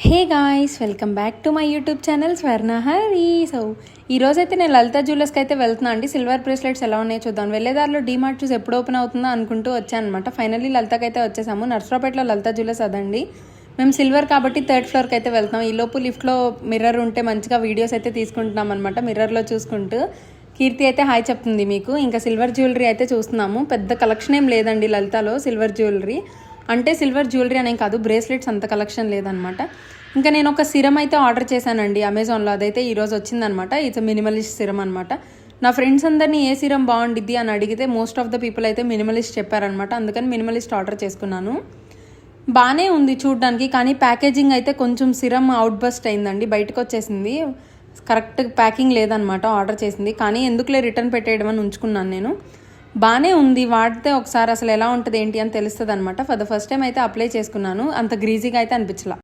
Hey guys, welcome back to my YouTube channel Swarna Hari. So ఈరోజైతే నేను లలిత జ్యువెలర్స్కి అయితే వెళ్తున్నా అండి. సిల్వర్ బ్రేస్లెట్స్ ఎలా ఉన్నాయో చూద్దాం. వెళ్ళేదారిలో డీమార్ట్ చూసి ఎప్పుడు ఓపెన్ అవుతుందో అనుకుంటూ వచ్చాను అనమాట. ఫైనల్లీ లలితకి అయితే వచ్చేసాము. నర్సరావుపేటలో లలిత జ్యువెలర్స్ అదండి. మేము సిల్వర్ కాబట్టి 3rd ఫ్లోర్కి అయితే వెళ్తాం. ఈలోపు లిఫ్ట్లో మిర్రర్ ఉంటే మంచిగా వీడియోస్ అయితే తీసుకుంటున్నాం అనమాట. మిర్రర్లో చూసుకుంటూ కీర్తి అయితే హాయ్ చెప్తుంది మీకు. ఇంకా సిల్వర్ జ్యువెలరీ అయితే చూస్తున్నాము. పెద్ద కలెక్షన్ ఏం లేదండి లలితలో సిల్వర్ జ్యువెలరీ. అంటే సిల్వర్ జ్యువెలరీ అనేం కాదు, బ్రేస్లెట్స్ అంత కలెక్షన్ లేదనమాట. ఇంకా నేను ఒక సిరం అయితే ఆర్డర్ చేశానండి అమెజాన్లో. అదైతే ఈరోజు వచ్చిందనమాట. ఇట్స్ మినిమలిస్ట్ సిరం అనమాట. నా ఫ్రెండ్స్ అందరినీ ఏ సిరం బాగుండిద్ది అని అడిగితే మోస్ట్ ఆఫ్ ద పీపుల్ అయితే మినిమలిస్ట్ చెప్పారనమాట. అందుకని మినిమలిస్ట్ ఆర్డర్ చేసుకున్నాను. బాగానే ఉంది చూడడానికి, కానీ ప్యాకేజింగ్ అయితే కొంచెం సిరం అవుట్ బస్ట్ అయిందండి, బయటకు వచ్చేసింది. కరెక్ట్ ప్యాకింగ్ లేదనమాట ఆర్డర్ చేసింది. కానీ ఎందుకులే రిటర్న్ పెట్టేయడం అని ఉంచుకున్నాను నేను. బాగానే ఉంది, వాడితే ఒకసారి అసలు ఎలా ఉంటుంది ఏంటి అని తెలుస్తుంది అనమాట. ఫర్ ద ఫస్ట్ టైం అయితే అప్లై చేసుకున్నాను. అంత గ్రీజీగా అయితే అనిపించలా.